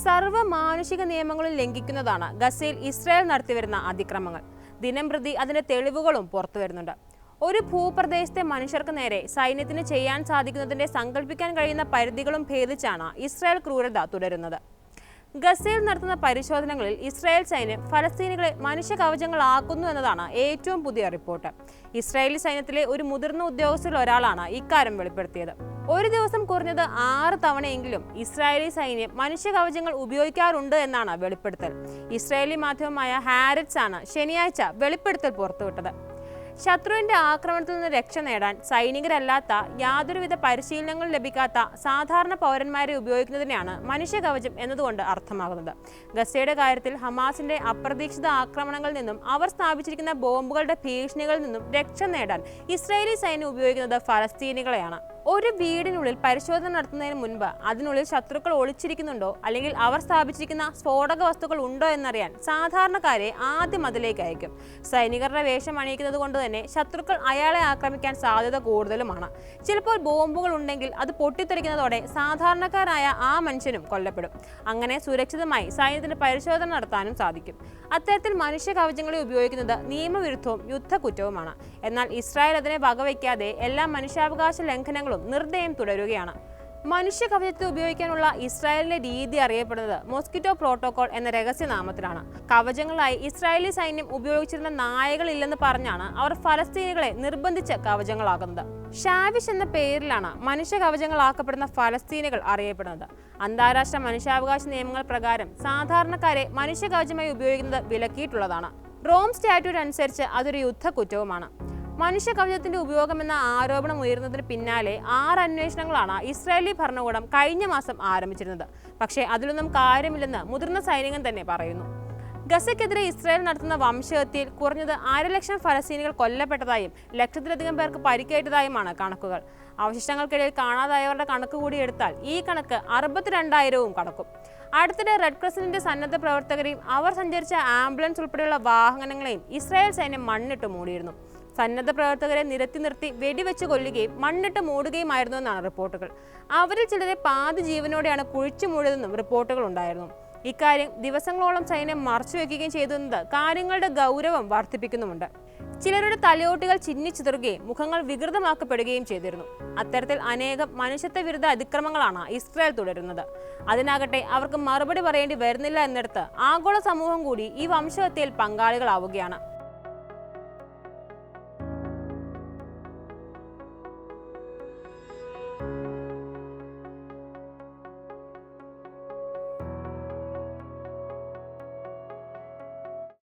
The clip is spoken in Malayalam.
സർവ്വ മാനുഷിക നിയമങ്ങളും ലംഘിക്കുന്നതാണ് ഗസയിൽ ഇസ്രായേൽ നടത്തിവരുന്ന അതിക്രമങ്ങൾ. ദിനംപ്രതി അതിന്റെ തെളിവുകളും പുറത്തുവരുന്നുണ്ട്. ഒരു ഭൂപ്രദേശത്തെ മനുഷ്യർക്ക് നേരെ സൈന്യത്തിന് ചെയ്യാൻ സാധിക്കുന്നതിന്റെ സങ്കല്പിക്കാൻ കഴിയുന്ന പരിധികളും ഭേദിച്ചാണ് ഇസ്രായേൽ ക്രൂരത തുടരുന്നത്. ഗസയിൽ നടത്തുന്ന പരിശോധനകളിൽ ഇസ്രായേൽ സൈന്യം ഫലസ്തീനികളെ മനുഷ്യ കവചങ്ങളാക്കുന്നു എന്നതാണ് ഏറ്റവും പുതിയ റിപ്പോർട്ട്. ഇസ്രായേലി സൈന്യത്തിലെ ഒരു മുതിർന്ന ഉദ്യോഗസ്ഥരിൽ ഒരാളാണ് ഇക്കാര്യം വെളിപ്പെടുത്തിയത്. ഒരു ദിവസം കുറഞ്ഞത് 6 തവണയെങ്കിലും ഇസ്രായേലി സൈന്യം മനുഷ്യ കവചങ്ങൾ ഉപയോഗിക്കാറുണ്ട് എന്നാണ് വെളിപ്പെടുത്തൽ. ഇസ്രായേലി മാധ്യമമായ ഹാരറ്റ്സ് ആണ് ശനിയാഴ്ച വെളിപ്പെടുത്തൽ പുറത്തുവിട്ടത്. ശത്രുവിന്റെ ആക്രമണത്തിൽ നിന്ന് രക്ഷ നേടാൻ സൈനികരല്ലാത്ത യാതൊരുവിധ പരിശീലനങ്ങളും ലഭിക്കാത്ത സാധാരണ പൗരന്മാരെ ഉപയോഗിക്കുന്നതിനെയാണ് മനുഷ്യ കവചം എന്നതുകൊണ്ട് അർത്ഥമാകുന്നത്. ഗസയുടെ കാര്യത്തിൽ ഹമാസിന്റെ അപ്രതീക്ഷിത ആക്രമണങ്ങളിൽ നിന്നും അവർ സ്ഥാപിച്ചിരിക്കുന്ന ബോംബുകളുടെ ഭീഷണികളിൽ നിന്നും രക്ഷ നേടാൻ ഇസ്രായേലി സൈന്യം ഉപയോഗിക്കുന്നത് ഫലസ്തീനികളെയാണ്. ഒരു വീടിനുള്ളിൽ പരിശോധന നടത്തുന്നതിന് മുൻപ് അതിനുള്ളിൽ ശത്രുക്കൾ ഒളിച്ചിരിക്കുന്നുണ്ടോ അല്ലെങ്കിൽ അവർ സ്ഥാപിച്ചിരിക്കുന്ന സ്ഫോടക വസ്തുക്കൾ ഉണ്ടോ എന്നറിയാൻ സാധാരണക്കാരെ ആദ്യം അതിലേക്ക് അയക്കും. സൈനികരുടെ വേഷം അണിയിക്കുന്നത് കൊണ്ട് തന്നെ ശത്രുക്കൾ അയാളെ ആക്രമിക്കാൻ സാധ്യത കൂടുതലുമാണ്. ചിലപ്പോൾ ബോംബുകൾ ഉണ്ടെങ്കിൽ അത് പൊട്ടിത്തെറിക്കുന്നതോടെ സാധാരണക്കാരായ ആ മനുഷ്യനും കൊല്ലപ്പെടും. അങ്ങനെ സുരക്ഷിതമായി സൈന്യത്തിന് പരിശോധന നടത്താനും സാധിക്കും. അത്തരത്തിൽ മനുഷ്യ കവചങ്ങളെ ഉപയോഗിക്കുന്നത് നിയമവിരുദ്ധവും യുദ്ധക്കുറ്റവുമാണ്. എന്നാൽ ഇസ്രായേൽ അതിനെ വകവയ്ക്കാതെ എല്ലാ മനുഷ്യാവകാശ ലംഘനങ്ങളും നിർദ്ദയം തുടരുകയാണ്. മനുഷ്യ കവചത്തെ ഉപയോഗിക്കാനുള്ള ഇസ്രായേലിന്റെ രീതി അറിയപ്പെടുന്നത് മോസ്കിറ്റോ പ്രോട്ടോകോൾ എന്ന രഹസ്യനാമത്തിലാണ്. കവചങ്ങളായി ഇസ്രായേലി സൈന്യം ഉപയോഗിച്ചിരുന്ന നായകളില്ലെന്ന് പറഞ്ഞാണ് അവർ ഫലസ്തീനികളെ നിർബന്ധിച്ച് കവചങ്ങളാക്കുന്നത്. ഷാവിഷ് എന്ന പേരിലാണ് മനുഷ്യ കവചങ്ങളാക്കപ്പെടുന്ന ഫലസ്തീനികൾ അറിയപ്പെടുന്നത്. അന്താരാഷ്ട്ര മനുഷ്യാവകാശ നിയമങ്ങൾ പ്രകാരം സാധാരണക്കാരെ മനുഷ്യ കവചമായി ഉപയോഗിക്കുന്നത് വിലക്കിയിട്ടുള്ളതാണ്. റോം സ്റ്റാറ്റ്യൂട്ട് അനുസരിച്ച് അതൊരു യുദ്ധക്കുറ്റവുമാണ്. മനുഷ്യ കവചത്തിന്റെ ഉപയോഗമെന്ന ആരോപണം ഉയർന്നതിന് പിന്നാലെ 6 അന്വേഷണങ്ങളാണ് ഇസ്രായേലി ഭരണകൂടം കഴിഞ്ഞ മാസം ആരംഭിച്ചിരുന്നത്. പക്ഷേ അതിലൊന്നും കാര്യമില്ലെന്ന് മുതിർന്ന സൈനികൻ തന്നെ പറയുന്നു. ഗസയ്ക്കെതിരെ ഇസ്രായേൽ നടത്തുന്ന വംശഹത്യയിൽ കുറഞ്ഞത് 1.5 ലക്ഷം ഫലസ്തീനികൾ കൊല്ലപ്പെട്ടതായും ലക്ഷത്തിലധികം പേർക്ക് പരിക്കേറ്റതായുമാണ് കണക്കുകൾ. അവശിഷ്ടങ്ങൾക്കിടയിൽ കാണാതായവരുടെ കണക്ക് കൂടി എടുത്താൽ ഈ കണക്ക് 62,000-വും കടക്കും. അടുത്തിടെ റെഡ് ക്രസന്റിന്റെ സന്നദ്ധ പ്രവർത്തകരെയും അവർ സഞ്ചരിച്ച ആംബുലൻസ് ഉൾപ്പെടെയുള്ള വാഹനങ്ങളെയും ഇസ്രായേൽ സൈന്യം മണ്ണിട്ട് മൂടിയിരുന്നു. സന്നദ്ധ പ്രവർത്തകരെ നിരത്തി നിർത്തി വെടിവെച്ച് കൊല്ലുകയും മണ്ണിട്ട് മൂടുകയുമായിരുന്നു എന്നാണ് റിപ്പോർട്ടുകൾ. അവരിൽ ചിലരെ പാതി ജീവനോടെയാണ് കുഴിച്ചു മൂടിയതെന്നും റിപ്പോർട്ടുകൾ ഉണ്ടായിരുന്നു. ഇക്കാര്യം ദിവസങ്ങളോളം സൈന്യം മറച്ചുവെക്കുകയും ചെയ്തെന്നത് കാര്യങ്ങളുടെ ഗൗരവം വർദ്ധിപ്പിക്കുന്നുമുണ്ട്. ചിലരുടെ തലയോട്ടുകൾ ചിന്നിച്ചിതറുകയും മുഖങ്ങൾ വികൃതമാക്കപ്പെടുകയും ചെയ്തിരുന്നു. അത്തരത്തിൽ അനേകം മനുഷ്യത്വ വിരുദ്ധ അതിക്രമങ്ങളാണ് ഇസ്രായേൽ തുടരുന്നത്. അതിനാകട്ടെ അവർക്ക് മറുപടി പറയേണ്ടി വരുന്നില്ല എന്നിടത്ത് ആഗോള സമൂഹം കൂടി ഈ വംശഹത്യയിൽ പങ്കാളികളാവുകയാണ്.